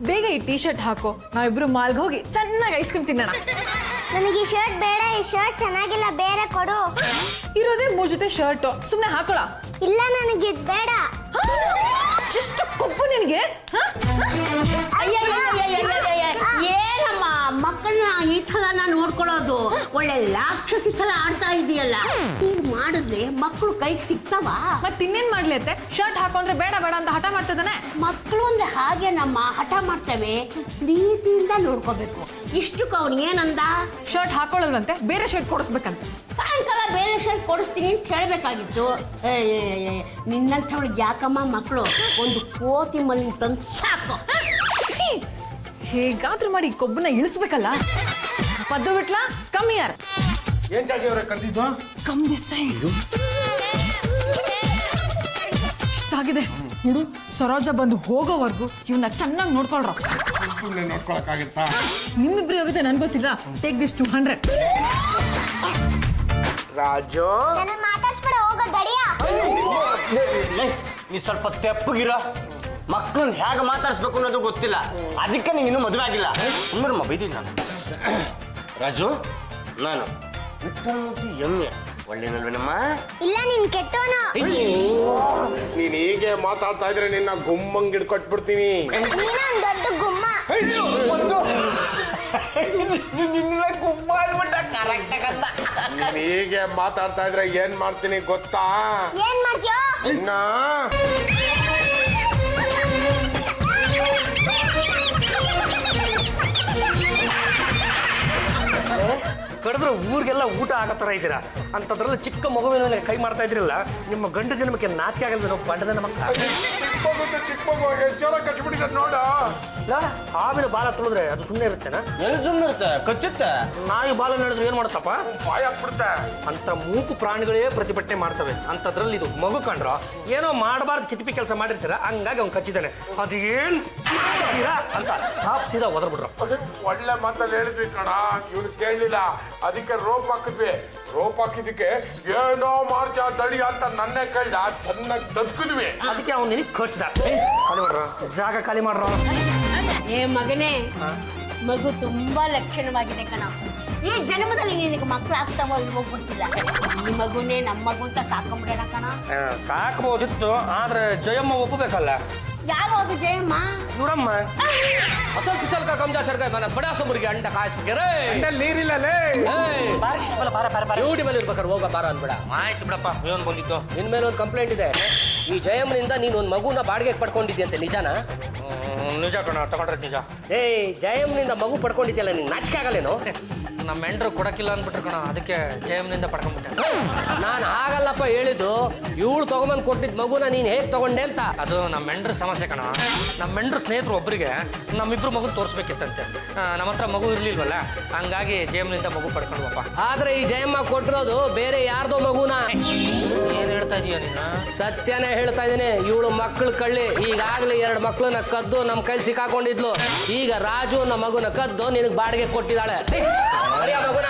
ಬೇಗ ಈ ಟೀ ಶರ್ಟ್ ಹಾಕೋ. ನಾವಿಬ್ರು ಮಾಲ್ಗೆ ಹೋಗಿ ಚೆನ್ನಾಗಿ ಐಸ್ ಕ್ರೀಮ್ ತಿನ್ನೋಣ. ನನಗೆ ಈ ಶರ್ಟ್ ಬೇಡ, ಈ ಶರ್ಟ್ ಚೆನ್ನಾಗಿಲ್ಲ, ಬೇರೆ ಕೊಡು. ಇರೋದೇ 3 ಜೊತೆ ಶರ್ಟ್, ಸುಮ್ಮನೆ ಹಾಕೊಳ. ಇಲ್ಲ, ನನಗೆ ಇದು ಬೇಡ. ಎಷ್ಟು ಕೊಬ್ಬು ನಿನಗೆ? ಏನಮ್ಮ ಮಕ್ಕಳನ್ನ ಈ ಥರ ನೋಡ್ಕೊಳ್ಳೋದು? ಒಳ್ಳೆ ರಾಕ್ಷಸಿ ಥರ ಆಡ್ತಾ ಇದೆಯಲ್ಲ. ಹೀಗೆ ಮಾಡಿದ್ರೆ ಮಕ್ಕಳು ಕೈಗೆ ಸಿಗ್ತಾವ? ಮತ್ತೆ ಇನ್ನೇನ್ ಮಾಡ್ಲಿ ಅತ್ತೆ? ಶರ್ಟ್ ಹಾಕೊಂಡ್ರೆ ಬೇಡ ಬೇಡ ಅಂತ ಹಠ ಮಾಡ್ತಿದ್ದಾನೆ. ಮಕ್ಕಳು ಅಂದ್ರೆ ಹಾಗೆ ನಮ್ಮ ಹಠ ಮಾಡ್ತೇವೆ, ಪ್ರೀತಿಯಿಂದ ನೋಡ್ಕೋಬೇಕು. ಇಷ್ಟಕ್ಕೆ ಅವ್ನು ಏನಂದ? ಶರ್ಟ್ ಹಾಕೊಳ್ಳಲ್ವಂತೆ, ಬೇರೆ ಶರ್ಟ್ ಕೊಡಿಸ್ಬೇಕಂತೆ. ಸಾಯಂಕಾಲ ಬೇರೆ ಶರ್ಟ್ ಕೊಡಿಸ್ತೀನಿ ಅಂತ ಹೇಳಬೇಕಾಗಿತ್ತು. ನಿನ್ನಂಥವಳಿಗೆ ಯಾಕಮ್ಮ ಮಕ್ಕಳು? ಒಂದು ಕೋತಿ ಮಲ್ಲಿ ತಂದು ಸಾಕು. ಹೇಗಾದ್ರೂ ಮಾಡಿ ಈ ಕೊಬ್ಬನ್ನ ಇಳಿಸ್ಬೇಕಲ್ಲ. ಪದ್ದು ಬಿಟ್ಲ ಕಮ್ ಯಾರ್ ಏನ್ ಜಾಜಿ ಅವರೇ ಕರೆದಿದ್ದು? Come this side. ಇಷ್ಟಾಗಿದೆ ನೋಡು. ಸರೋಜ ಬಂದು ಹೋಗೋವರೆಗೂ ಇವನ್ನ ಚೆನ್ನಾಗಿ ನೋಡ್ಕೊಳ್ರ. ನೋಡ್ಕೊಳಕ್ಕಾಗತ್ತಾ? ನಿಮ್ಮಿಬ್ರು ಹೋಗುತ್ತೆ ನನ್ಗೆ ಗೊತ್ತಿಲ್ಲ. Take this 200. ರಾಜು, ನನ್ನ ಮಾತಾಡ್ಸ್ಬೇಡ, ಹೋಗೋ ದಡಿಯ. ನೀ ಸ್ವಲ್ಪ ತೆಪ್ಪಗಿರ. ಮಕ್ಕಳನ್ನ ಹೇಗೆ ಮಾತಾಡ್ಸ್ಬೇಕು ಅನ್ನೋದು ಗೊತ್ತಿಲ್ಲ, ಅದಕ್ಕೆ ನೀನು ಇನ್ನೂ ಮದುವೆ ಆಗಿಲ್ಲ. ಸುಮ್ಮನೆ ಬೈದಿಲ್ಲ ನಾನು. ರಾಜು, ನಾನು ಮುಟ್ಟಿ ಎಮ್ಮೆ ಒಳ್ಳೆನಲ್ವೇನಮ್ಮ? ಇಲ್ಲ, ನೀನ್ ಕೆಟ್ಟೋನು. ನೀನ್ ಹೀಗೆ ಮಾತಾಡ್ತಾ ಇದ್ರೆ ನಿನ್ನ ಗುಮ್ಮಂಗ್ ಹಿಡ್ಕೊಟ್ಬಿಡ್ತೀನಿ. ನೀನೊಂದ್ ದೊಡ್ಡ ಗುಮ್ಮ. ನೀನ್ ಹೀಗೆ ಮಾತಾಡ್ತಾ ಇದ್ರೆ ಏನ್ ಮಾಡ್ತೀನಿ ಗೊತ್ತಾ? ಏನ್ ಮಾಡ್ತೀಯೋ? ಇನ್ನ ಕಡಿದ್ರೆ ಊರಿಗೆಲ್ಲ ಊಟ ಆಗತ್ತರ ಇದ್ದೀರಾ ಅಂತದ್ರಲ್ಲಿ ಚಿಕ್ಕ ಮಗುವಿನ ಮೇಲೆ ಕೈ ಮಾಡ್ತಾ ಇದ್ರಲ್ಲ. ನಿಮ್ಮ ಗಂಡು ಜನ್ಮಕ್ಕೆ ನಾಚಿಕೆ ಆಗಲ್ವ? ನಾವು ಬಂಡದ ಮಕ್ಕಳ ಚಿಕ್ಕ ಮಗು ಜೋರ ಕಚ್ಚಿಬಿಟ್ಟಿದ್ದಾರೆ ನೋಡ. ಹಾವಿನ ಬಾಲ ತುಳಿದ್ರೆ ಅದು ಸುಮ್ಮನೆ ಇರುತ್ತೇನಾ? ಎಲ್ಲಿ ಸುಮ್ಮನೆ ಇರುತ್ತೆ, ಕಚ್ಚುತ್ತೆ. ನಾಯಿ ಬಾಲ ನಡೆದ್ರೆ ಏನ್ ಮಾಡುತ್ತಪ್ಪ? ಬಾಯ್ ಹಾಕ್ಬಿಡುತ್ತೆ. ಅಂತ ಮೂಕು ಪ್ರಾಣಿಗಳೇ ಪ್ರತಿಭಟನೆ ಮಾಡ್ತವೆ. ಅಂತದ್ರಲ್ಲಿ ಇದು ಮಗು ಕಂಡ್ರ ಏನೋ ಮಾಡಬಾರ್ದು ಕಿತಿಪಿ ಕೆಲಸ ಮಾಡಿರ್ತೀರ, ಹಂಗಾಗಿ ಅವ್ನು ಕಚ್ಚಿದ್ದಾನೆ. ಅದು ಏನ್ ಮಾಡ್ತೀರಾ ಅಂತ ಸಾಪ್ ಸೀದಾ ಒದರ್ಬಿಟ್ರು. ಒಳ್ಳೆ ಮಾತಲ್ಲಿ ಹೇಳಿದ್ವಿ ಕಣ, ಇವ್ರು ಕೇಳಲಿಲ್ಲ. ಅದಕ್ಕೆ ರೋಪ್ ಹಾಕಿದ್ವಿ. ರೋಪ್ ಹಾಕಿದಕ್ಕೆ ಏನೋ ಮಾಡ್ತೀಯ ದಡಿ ಅಂತ ನನ್ನೇ ಕೇಳ್ದ. ಚೆನ್ನಾಗಿ ತದ್ಕಿದ್ವಿ. ಅದಕ್ಕೆ ಅವ್ನು ನಿನಗೆ ಕಚ್ಚಿದ. ಖಾಲಿ ಮಾಡ್ರ, ಜಾಗ ಖಾಲಿ ಮಾಡ್ರ. ಏ ಮಗನೇ, ಮಗು ತುಂಬಾ ಲಕ್ಷಣವಾಗಿದೆ ಕಣ. ಈ ಜನ್ಮದಲ್ಲಿ ನಿನಗೆ ಮಕ್ಕಳು ಆಗ್ತಾವೋ ಇಲ್ವೋ ಗೊತ್ತಿಲ್ಲ. ಈ ಮಗುನೇ ನಮ್ಮ ಮಗು ಅಂತ ಸಾಕೊಂಬಿಡೋಣ ಕಣ. ಸಾಕಬಹುದಿತ್ತು, ಆದ್ರೆ ಜಯಮ್ಮ ಒಪ್ಪಬೇಕಲ್ಲ. ಯಾರು ಅದು ಜಯಮ್ಮ? ಇವರಮ್ಮ. असल फिसल का कमजा चढ़ गए मैंने बड़ा सा मुर्गी अंडा काश बिके ನೀರಿಲ್ಲ ಡ್ಯೂಟಿ ಮೇಲೆ ಇರ್ಬೇಕಾರೆ ಹೋಗ ಬಾರ ಅನ್ಬೇಡ. ಆಯ್ತು ಬಿಡಪ್ಪ, ಏನು ಬಂದಿತ್ತು? ನಿನ್ ಮೇಲೆ ಒಂದು ಕಂಪ್ಲೇಂಟ್ ಇದೆ. ಈ ಜಯಮ್ಮನಿಂದ ನೀನು ಒಂದು ಮಗುನ ಬಾಡಿಗೆ ಪಡ್ಕೊಂಡಿದ್ಯಂತೆ, ನಿಜಾನಾ? ನಿಜ ಕಣ, ತಗೊಂಡ್ರೆ ನಿಜ. ಜಯಮ್ಮನಿಂದ ಮಗು ಪಡ್ಕೊಂಡಿದ್ಯಲ್ಲ, ನಿಂಗೆ ನಾಚಿಕೆ ಆಗಲ್ಲೇನು? ನಮ್ಮ ಎಂಡ್ರು ಕೊಡಕ್ಕಿಲ್ಲ ಅಂದ್ಬಿಟ್ರು ಕಣ, ಅದಕ್ಕೆ ಜಯಮ್ನಿಂದ ಪಡ್ಕೊಂಡ್ಬಿಟ್ಟೆ. ನಾನು ಹಾಗಲ್ಲಪ್ಪ ಹೇಳಿದ್ದು. ಇವಳು ತಗೊಂಬಂದು ಕೊಟ್ಟಿದ್ದ ಮಗುನ ನೀನು ಹೇಗೆ ತಗೊಂಡೆ ಅಂತ. ಅದು ನಮ್ಮ ಎಂಡ್ರ ಸಮಸ್ಯೆ ಕಣ. ನಮ್ಮ ಎಂಡ್ರ ಸ್ನೇಹಿತರು ಒಬ್ಬರಿಗೆ ನಮ್ಮಿಬ್ರು ಮಗು ತೋರಿಸ್ಬೇಕಿತ್ತಂತೆ. ನಮ್ಮ ಹತ್ರ ಮಗು ಇರ್ಲಿಲ್ವಲ್ಲ, ಹಂಗಾಗಿ ಜಯಮ್ನಿಂದ ಮಗು ಪಡ್ಕೊಂಡ್ವಪ್ಪ. ಆದ್ರೆ ಈ ಜಯಮ್ಮ ಕೊಟ್ಟಿರೋದು ಬೇರೆ ಯಾರ್ದೋ ಮಗುನ. ಏನ್ ಹೇಳ್ತಾ ಇದೀಯ ನೀನು? ಸತ್ಯನೇ ಹೇಳ್ತಾ ಇದ್ದೀನಿ. ಇವಳು ಮಕ್ಕಳು ಕಳ್ಳಿ. ಈಗಾಗಲೇ 2 ಮಕ್ಕಳನ್ನ ಕದ್ದು ನಮ್ಮ ಕೈಲಿ ಸಿಕ್ಕಾಕೊಂಡಿದ್ಲು. ಈಗ ರಾಜು ನಮ್ಮ ಮಗುನ ಕದ್ದು ನಿನಗೆ ಬಾಡಿಗೆ ಕೊಟ್ಟಿದ್ದಾಳೆ. ಮಗುನ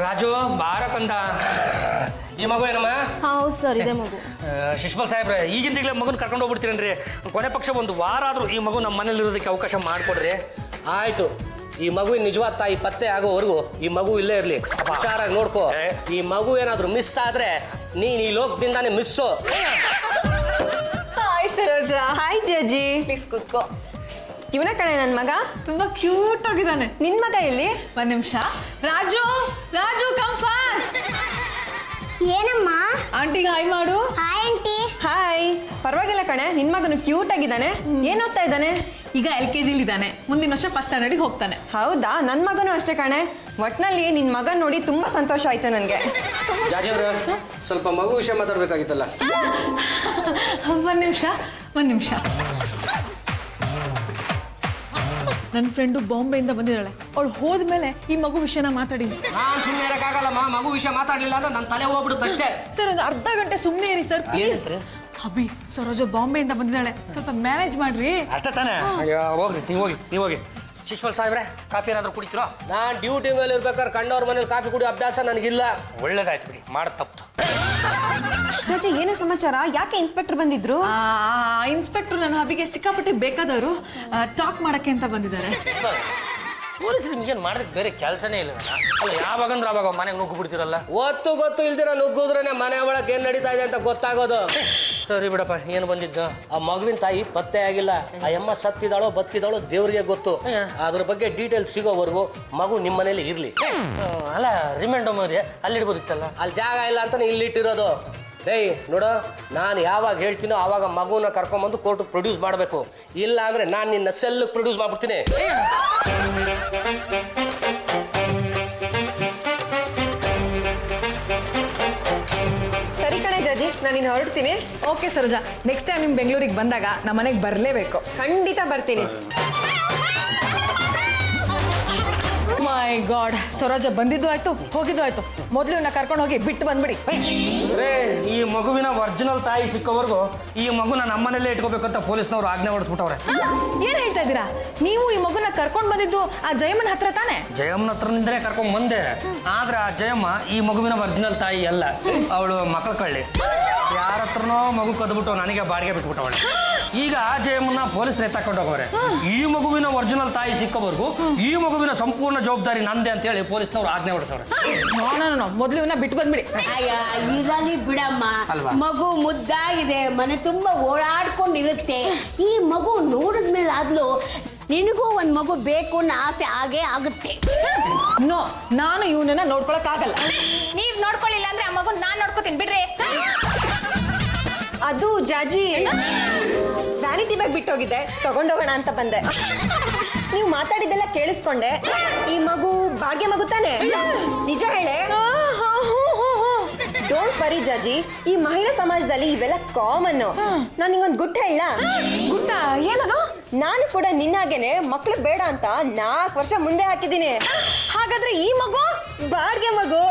ರಾಜು ಬಾರಕಂದ. ಈ ಮಗು ಏನಮ್ಮ? ಹೌದು ಸರ್, ಇದೆ ಮಗು. ಶಿಶ್ಪಾಲ್ ಸಾಹೇಬ್ರೆ, ಈಗಿಂದೀಗಲೇ ಮಗುನ ಕರ್ಕೊಂಡು ಹೋಗ್ಬಿಡ್ತೀರೇನ್ರಿ? ಕೊನೆ ಪಕ್ಷ ಒಂದು ವಾರ ಆದ್ರೂ ಈ ಮಗು ನಮ್ಮ ಮನೇಲಿ ಇರೋದಕ್ಕೆ ಅವಕಾಶ ಮಾಡಿಕೊಡ್ರಿ. ಆಯ್ತು, ಈ ಮಗುವಿನ ನಿಜವಾದ ತಾಯಿ ಪತ್ತೆ ಆಗೋವರೆಗೂ ಈ ಮಗು ಇಲ್ಲೇ ಇರ್ಲಿ. ಹುಷಾರಾಗಿ ನೋಡ್ಕೋ. ಈ ಮಗು ಏನಾದ್ರೂ ಮಿಸ್ ಆದ್ರೆ ನೀನ್ ಈ ಲೋಕದಿಂದಾನೇ ಮಿಸ್ಸು. ಹಾಯ್ ಸರೋಜಾ. ಹಾಯ್ ಜಜ್ಜಿ. ಪ್ಲೀಸ್ ಕೂತ್ಕೋ. ಇವನ ಕಣೆ ನನ್ನ ಮಗ, ತುಂಬಾ ಕ್ಯೂಟ್ ಆಗಿದ್ದಾನೆ. ನಿನ್ ಮಗ ಎಲ್ಲಿ? ಒಂದ್ ನಿಮಿಷ. Raju, Raju come fast. ಏನಮ್ಮ? ಆಂಟಿಗೆ ಹಾಯ್ ಮಾಡು. Hi aunty. ಹಾಯ್. ಪರವಾಗಿಲ್ಲ ಕಣೆ, ನಿನ್ ಮಗನು ಕ್ಯೂಟ್ ಆಗಿದ್ದಾನೆ. ಏನ್ ಓದ್ತಾ ಇದ್ದಾನೆ? ಈಗ LKG ಇದ್ದಾನೆ. ಮುಂದಿನ ವರ್ಷ ಫಸ್ಟ್ ಸ್ಟ್ಯಾಂಡರ್ಡಿಗೆ ಹೋಗ್ತಾನೆ. ಹೌದಾ? ನನ್ನ ಮಗನು ಅಷ್ಟೇ ಕಣೆ. ಒಟ್ನಲ್ಲಿ ನಿನ್ ಮಗನ್ ನೋಡಿ ತುಂಬಾ ಸಂತೋಷ ಆಯ್ತು ನನಗೆ. ಜಾಜಿ ಅವ್ರ, ಸ್ವಲ್ಪ ಮಗು ವಿಷಯ ಮಾತಾಡ್ಬೇಕಾಗಿತ್ತಲ್ಲ. ಒಂದ್ ನಿಮಿಷ. ನನ್ನ ಫ್ರೆಂಡು ಬಾಂಬೆಯಿಂದ ಬಂದಿದ್ದಾಳೆ. ಅವಳು ಹೋದ್ಮೇಲೆ ಈ ಮಗು ವಿಷಯನ ಮಾತಾಡಿ. ನಾನ್ ಸುಮ್ಮನೆ ಇರಕ್ಕಾಗಲ್ಲಮ್ಮ. ಮಗು ವಿಷಯ ಮಾತಾಡ್ಲಿಲ್ಲ ಅಂದ್ರೆ ನನ್ನ ತಲೆ ಹೋಗ್ಬಿಡುತ್ತೆ ಅಷ್ಟೇ. ಸರ್, ಒಂದು ಅರ್ಧ ಗಂಟೆ ಸುಮ್ಮನೆ ಇರಿ ಸರ್, ಪ್ಲೀಸ್. ಅಭಿ, ಸರೋಜ ಬಾಂಬೆಯಿಂದ ಬಂದಿದ್ದಾಳೆ, ಸ್ವಲ್ಪ ಮ್ಯಾನೇಜ್ ಮಾಡ್ರಿ. ಅಷ್ಟೇ ತಾನೇ? ಹೋಗ್ರಿ, ನೀವು ಹೋಗಿ. ಶಿಶ್ಪಾಲ್ ಸಾಹೇಬ್ರೆ, ಕಾಫಿ ಏನಾದ್ರು ಕುಡಿತೀರೋ? ನಾನ್ ಡ್ಯೂಟಿ ಮೇಲೆ ಇರ್ಬೇಕಾದ್ರೆ ಕಂಡವ್ರ ಮನೇಲಿ ಕಾಫಿ ಕುಡಿಯೋ ಅಭ್ಯಾಸ ನನಗಿಲ್ಲ. ಒಳ್ಳೇದಾಯ್ತು ಬಿಡಿ, ಮಾಡ ತಪ್ಪು. ಜಜ್ಜಿ, ಏನೇ ಸಮಾಚಾರ? ಯಾಕೆ ಇನ್ಸ್ಪೆಕ್ಟರ್ ಬಂದಿದ್ರು? ಇನ್ಸ್ಪೆಕ್ಟರ್ ನನ್ನ ಹಬಿಗೆ ಸಿಕ್ಕಾಪಟ್ಟೆ ಬೇಕಾದವರು ಟಾಕ್ ಮಾಡಕ್ಕೆ ಅಂತ ಬಂದಿದ್ದಾರೆ. ಪೊಲೀಸರು ನಿಮ್ಗೇನು ಮಾಡೋದಕ್ಕೆ ಬೇರೆ ಕೆಲಸನೇ ಇಲ್ಲ ಅಲ್ಲ ಯಾವಾಗಂದ್ರೆ ಅವಾಗ ಮನೆಗೆ ನುಗ್ಗು ಬಿಡ್ತೀರಲ್ಲ. ಒತ್ತು ಗೊತ್ತು ಇಲ್ದಿರ ನುಗ್ಗುದ್ರೇನೆ ಮನೆ ಒಳಗೆ ಏನ್ ನಡೀತಾ ಇದೆ ಅಂತ ಗೊತ್ತಾಗೋದು. ಸರಿ ಬಿಡಪ್ಪ, ಏನು ಬಂದಿದ್ದು? ಆ ಮಗುವಿನ ತಾಯಿ ಪತ್ತೆ ಆಗಿಲ್ಲ. ಆ ಅಮ್ಮ ಸತ್ತಿದಾಳೋ ಬದುಕಿದಾಳೋ ದೇವ್ರಿಗೆ ಗೊತ್ತು. ಅದ್ರ ಬಗ್ಗೆ ಡೀಟೇಲ್ಸ್ ಸಿಗೋವರೆಗೂ ಮಗು ನಿಮ್ಮ ಮನೇಲಿ ಇರ್ಲಿ. ಅಲ್ಲ ರಿಮೈಂಡ್ ಅಲ್ಲಿ ಇಡ್ಬೋದಿತ್ತಲ್ಲ. ಅಲ್ಲಿ ಜಾಗ ಇಲ್ಲ ಅಂತಾನೆ ಇಲ್ಲಿ ಇಟ್ಟಿರೋದು. ಡೇಯ್ ನೋಡು, ನಾನು ಯಾವಾಗ ಹೇಳ್ತೀನೋ ಆವಾಗ ಮಗುನ ಕರ್ಕೊಂಬಂದು ಕೋರ್ಟ್ ಪ್ರೊಡ್ಯೂಸ್ ಮಾಡಬೇಕು. ಇಲ್ಲ ಅಂದ್ರೆ ನಾನು ನಿನ್ನ ಸೆಲ್ ಪ್ರೊಡ್ಯೂಸ್ ಮಾಡ್ಬಿಡ್ತೀನಿ. ಸರಿ ಕಣೆ ಜಾಜಿ, ನಾನು ಇನ್ನು ಹೊರಡ್ತೀನಿ. ಓಕೆ ಸರೋಜಾ, ನೆಕ್ಸ್ಟ್ ಟೈಮ್ ನಿಮ್ ಬೆಂಗಳೂರಿಗೆ ಬಂದಾಗ ನಮ್ಮ ಮನೆಗೆ ಬರಲೇಬೇಕು. ಖಂಡಿತ ಬರ್ತೀನಿ. ಮೈ ಗಾಡ್, ಸರೋಜಾ ಬಂದಿದ್ದು ಆಯ್ತು, ಹೋಗಿದ್ದು ಆಯ್ತು. ಮೊದಲು ಇವನ್ನ ಕರ್ಕೊಂಡು ಹೋಗಿ ಬಿಟ್ಟು ಬಂದ್ಬಿಡಿ. ರೇ, ಈ ಮಗುವಿನ ಒರಿಜಿನಲ್ ತಾಯಿ ಸಿಕ್ಕೋವರೆಗೂ ಈ ಮಗುನ ನಮ್ಮನೇಲೇ ಇಟ್ಕೋಬೇಕಂತ ಪೊಲೀಸ್ನವ್ರು ಆಜ್ಞೆ ಹೊಡಿಸ್ಬಿಟ್ಟವ್ರೆ. ಏನ್ ಹೇಳ್ತಾ ಇದ್ದೀರಾ? ನೀವು ಈ ಮಗುನ ಕರ್ಕೊಂಡು ಬಂದಿದ್ದು ಆ ಜಯಮ್ಮನ ಹತ್ರ ತಾನೆ? ಜಯಮ್ಮನ ಹತ್ರನಿಂದಲೇ ಕರ್ಕೊಂಡ್ ಬಂದೆ. ಆದ್ರೆ ಆ ಜಯಮ್ಮ ಈ ಮಗುವಿನ ಒರಿಜಿನಲ್ ತಾಯಿ ಅಲ್ಲ, ಅವಳು ಮಕ್ಕಳ ಕಳ್ಳಿ. ಯಾರ ಹತ್ರನೋ ಮಗು ಕದ್ಬಿಟ್ಟು ನನಗೆ ಬಾಡಿಗೆ ಬಿಟ್ಬಿಟ್ಟವಳೆ. ಈಗ ಆ ಜಯಮ್ಮನ ಪೊಲೀಸರು ಎತ್ತಾಕೊಂಡು ಹೋಗೋರೆ. ಈ ಮಗುವಿನ ಒರಿಜಿನಲ್ ತಾಯಿ ಸಿಕ್ಕೋವರೆಗೂ ಈ ಮಗುವಿನ ಸಂಪೂರ್ಣ ಜವಾಬ್ದಾರಿ ನಂದೆ ಅಂತ ಹೇಳಿ ಪೊಲೀಸ್ನವ್ರು ಆಜ್ಞೆ ಹೊಡಿಸೋರೆ. ಮೊದಲು ಇವನ್ನ ಬಿಟ್ಟು ಬಂದ್ಬಿಡಿ. ಅಯ್ಯ ಇರಲಿ ಬಿಡಮ್ಮ, ಅಲ್ವಾ? ಮಗು ಮುದ್ದಾಗಿದೆ, ಮನೆ ತುಂಬಾ ಓಡಾಡ್ಕೊಂಡಿರುತ್ತೆ. ಈ ಮಗು ನೋಡಿದ್ಮೇಲೆ ಆದ್ಲು ನಿನಗೂ ಒಂದ್ ಮಗು ಬೇಕು ಅನ್ನೋ ಆಸೆ ಆಗೇ ಆಗುತ್ತೆ. ನೋ, ನಾನು ಇವನನ್ನ ನೋಡ್ಕೊಳಕ್ ಆಗಲ್ಲ. ನೀವ್ ನೋಡ್ಕೊಳ್ಳಿಲ್ಲ ಅಂದ್ರೆ ಆ ಮಗು ನಾನ್ ನೋಡ್ಕೋತೀನಿ ಬಿಡ್ರಿ. ಅದು ಜಾಜಿ ವ್ಯಾನಿಟಿ ಬ್ಯಾಗ್ ಬಿಟ್ಟೋಗಿದ್ದೆ, ತಗೊಂಡೋಗೋಣ ಅಂತ ಬಂದೆ. ನೀವು ಮಾತಾಡಿದ್ದೆಲ್ಲ ಕೇಳಿಸ್ಕೊಂಡೆ. ಈ ಮಗು ಬಾಡ್ಗೆ ಮಗು ತಾನೆ? ನಿಜ ಹೇಳೆ. ಡೋಂಟ್ ವರಿ ಜಾಜಿ, ಈ ಮಹಿಳಾ ಸಮಾಜದಲ್ಲಿ ಇವೆಲ್ಲ ಕಾಮನ್. ನಾನು ನಿಂಗೊಂದು ಗುಟ್ಟು ಹೇಳ. ಗುಟ್ಟ ಏನದು? ನಾನು ಕೂಡ ನಿನ್ನಾಗೇನೆ ಮಕ್ಳು ಬೇಡ ಅಂತ 4 ವರ್ಷ ಮುಂದೆ ಹಾಕಿದ್ದೀನಿ. ಹಾಗಾದ್ರೆ ಈ ಮಗು ಬಾಡ್ಗೆ ಮಗು.